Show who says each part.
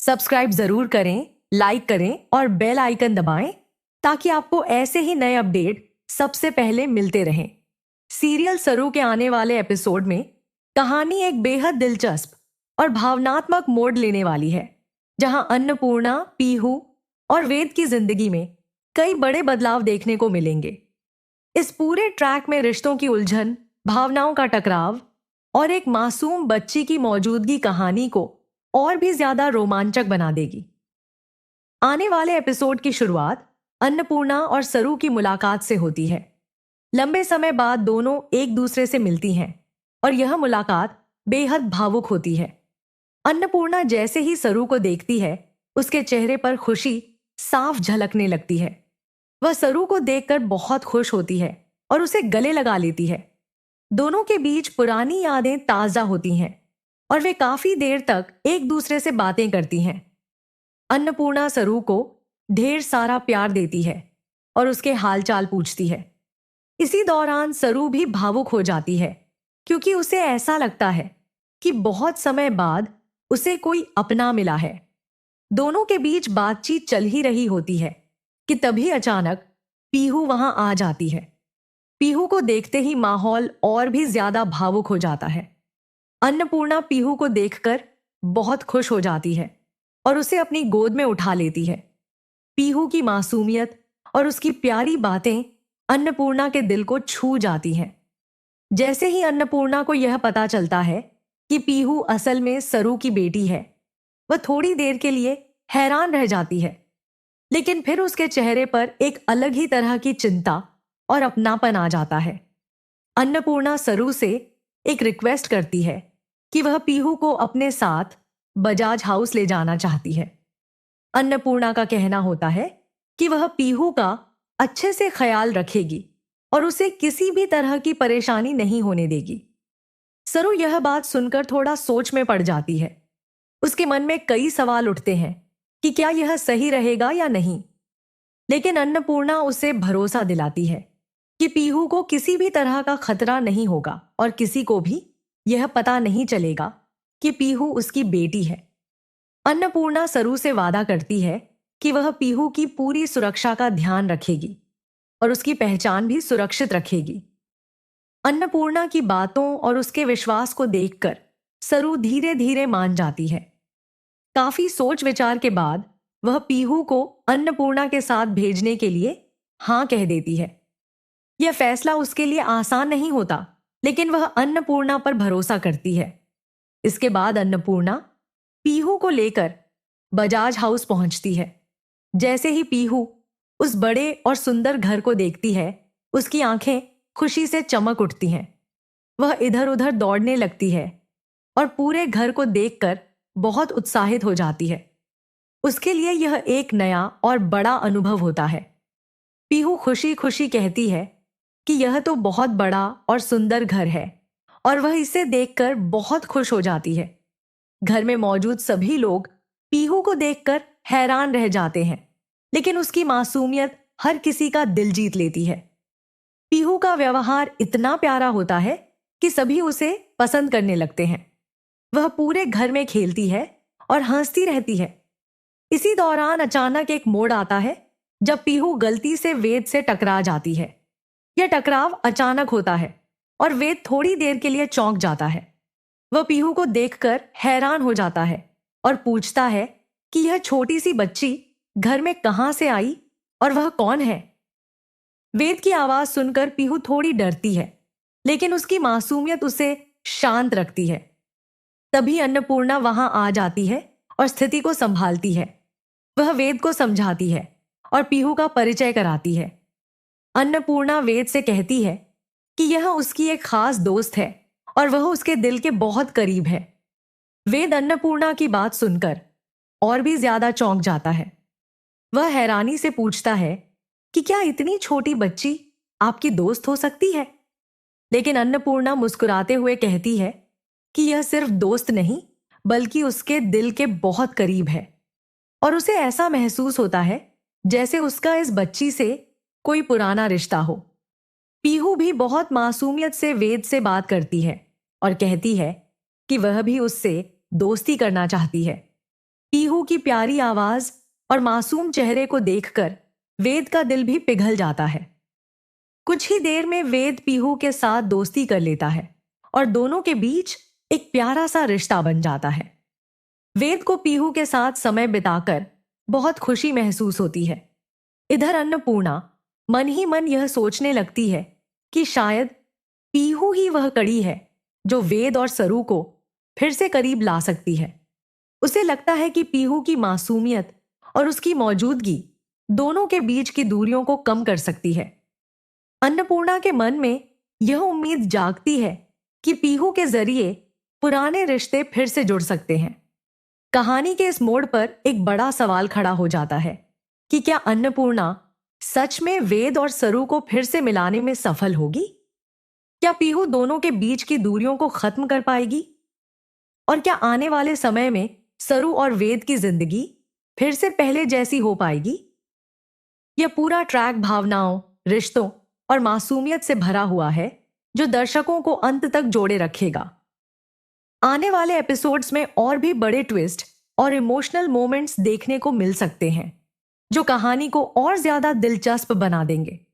Speaker 1: Subscribe जरूर करें, like करें और बेल आइकन दबाएं ताकि आपको ऐसे ही नए अपडेट सबसे पहले मिलते रहें। सीरियल सरू के आने वाले एपिसोड में कहानी एक बेहद दिलचस्प और भावनात्मक मोड़ लेने वाली है, जहां अन्नपूर्णा, पीहू और वेद की जिंदगी में कई बड़े बदलाव देखने को मिलेंगे। इस पूरे ट्रैक में रिश्तों की उलझन, भावनाओं का टकराव और एक मासूम बच्ची की मौजूदगी कहानी को और भी ज्यादा रोमांचक बना देगी। आने वाले एपिसोड की शुरुआत अन्नपूर्णा और सरू की मुलाकात से होती है। लंबे समय बाद दोनों एक दूसरे से मिलती हैं और यह मुलाकात बेहद भावुक होती है। अन्नपूर्णा जैसे ही सरू को देखती है, उसके चेहरे पर खुशी साफ झलकने लगती है। वह सरू को देखकर बहुत खुश होती है और उसे गले लगा लेती है। दोनों के बीच पुरानी यादें ताजा होती हैं और वे काफी देर तक एक दूसरे से बातें करती हैं। अन्नपूर्णा सरू को ढेर सारा प्यार देती है और उसके हालचाल पूछती है। इसी दौरान सरू भी भावुक हो जाती है, क्योंकि उसे ऐसा लगता है कि बहुत समय बाद उसे कोई अपना मिला है। दोनों के बीच बातचीत चल ही रही होती है कि तभी अचानक पीहू वहां आ जाती है। पीहू को देखते ही माहौल और भी ज्यादा भावुक हो जाता है। अन्नपूर्णा पीहू को देखकर बहुत खुश हो जाती है और उसे अपनी गोद में उठा लेती है। पीहू की मासूमियत और उसकी प्यारी बातें अन्नपूर्णा के दिल को छू जाती हैं। जैसे ही अन्नपूर्णा को यह पता चलता है कि पीहू असल में सरू की बेटी है, वह थोड़ी देर के लिए हैरान रह जाती है, लेकिन फिर उसके चेहरे पर एक अलग ही तरह की चिंता और अपनापन आ जाता है। अन्नपूर्णा सरू से एक रिक्वेस्ट करती है कि वह पीहू को अपने साथ बजाज हाउस ले जाना चाहती है। अन्नपूर्णा का कहना होता है कि वह पीहू का अच्छे से ख्याल रखेगी और उसे किसी भी तरह की परेशानी नहीं होने देगी। सरू यह बात सुनकर थोड़ा सोच में पड़ जाती है। उसके मन में कई सवाल उठते हैं कि क्या यह सही रहेगा या नहीं, लेकिन अन्नपूर्णा उसे भरोसा दिलाती है कि पीहू को किसी भी तरह का खतरा नहीं होगा और किसी को भी यह पता नहीं चलेगा कि पीहू उसकी बेटी है। अन्नपूर्णा सरू से वादा करती है कि वह पीहू की पूरी सुरक्षा का ध्यान रखेगी और उसकी पहचान भी सुरक्षित रखेगी। अन्नपूर्णा की बातों और उसके विश्वास को देखकर सरू धीरे धीरे मान जाती है। काफी सोच विचार के बाद वह पीहू को अन्नपूर्णा के साथ भेजने के लिए हाँ कह देती है। यह फैसला उसके लिए आसान नहीं होता, लेकिन वह अन्नपूर्णा पर भरोसा करती है। इसके बाद अन्नपूर्णा पीहू को लेकर बजाज हाउस पहुंचती है। जैसे ही पीहू उस बड़े और सुंदर घर को देखती है, उसकी आंखें खुशी से चमक उठती हैं। वह इधर उधर दौड़ने लगती है और पूरे घर को देखकर बहुत उत्साहित हो जाती है। उसके लिए यह एक नया और बड़ा अनुभव होता है। पीहू खुशी खुशी कहती है कि यह तो बहुत बड़ा और सुंदर घर है और वह इसे देखकर बहुत खुश हो जाती है। घर में मौजूद सभी लोग पीहू को देखकर हैरान रह जाते हैं, लेकिन उसकी मासूमियत हर किसी का दिल जीत लेती है। पीहू का व्यवहार इतना प्यारा होता है कि सभी उसे पसंद करने लगते हैं। वह पूरे घर में खेलती है और हंसती रहती है। इसी दौरान अचानक एक मोड़ आता है जब पीहू गलती से वेद से टकरा जाती है। यह टकराव अचानक होता है और वेद थोड़ी देर के लिए चौंक जाता है। वह पीहू को देखकर हैरान हो जाता है और पूछता है कि यह छोटी सी बच्ची घर में कहां से आई और वह कौन है। वेद की आवाज सुनकर पीहू थोड़ी डरती है, लेकिन उसकी मासूमियत उसे शांत रखती है। तभी अन्नपूर्णा वहां आ जाती है और स्थिति को संभालती है। वह वेद को समझाती है और पीहू का परिचय कराती है। अन्नपूर्णा वेद से कहती है कि यह उसकी एक खास दोस्त है और वह उसके दिल के बहुत करीब है। वेद अन्नपूर्णा की बात सुनकर और भी ज्यादा चौंक जाता है। वह हैरानी से पूछता है कि क्या इतनी छोटी बच्ची आपकी दोस्त हो सकती है, लेकिन अन्नपूर्णा मुस्कुराते हुए कहती है कि यह सिर्फ दोस्त नहीं, बल्कि उसके दिल के बहुत करीब है और उसे ऐसा महसूस होता है जैसे उसका इस बच्ची से कोई पुराना रिश्ता हो। पीहू भी बहुत मासूमियत से वेद से बात करती है और कहती है कि वह भी उससे दोस्ती करना चाहती है। पीहू की प्यारी आवाज और मासूम चेहरे को देखकर वेद का दिल भी पिघल जाता है। कुछ ही देर में वेद पीहू के साथ दोस्ती कर लेता है और दोनों के बीच एक प्यारा सा रिश्ता बन जाता है। वेद को पीहू के साथ समय बिताकर बहुत खुशी महसूस होती है। इधर अन्नपूर्णा मन ही मन यह सोचने लगती है कि शायद पीहू ही वह कड़ी है जो वेद और सरू को फिर से करीब ला सकती है। उसे लगता है कि पीहू की मासूमियत और उसकी मौजूदगी दोनों के बीच की दूरियों को कम कर सकती है। अन्नपूर्णा के मन में यह उम्मीद जागती है कि पीहू के जरिए पुराने रिश्ते फिर से जुड़ सकते हैं। कहानी के इस मोड़ पर एक बड़ा सवाल खड़ा हो जाता है कि क्या अन्नपूर्णा सच में वेद और सरू को फिर से मिलाने में सफल होगी? क्या पीहू दोनों के बीच की दूरियों को खत्म कर पाएगी? और क्या आने वाले समय में सरू और वेद की जिंदगी फिर से पहले जैसी हो पाएगी? यह पूरा ट्रैक भावनाओं, रिश्तों और मासूमियत से भरा हुआ है जो दर्शकों को अंत तक जोड़े रखेगा। आने वाले एपिसोड्स में और भी बड़े ट्विस्ट और इमोशनल मोमेंट्स देखने को मिल सकते हैं जो कहानी को और ज्यादा दिलचस्प बना देंगे।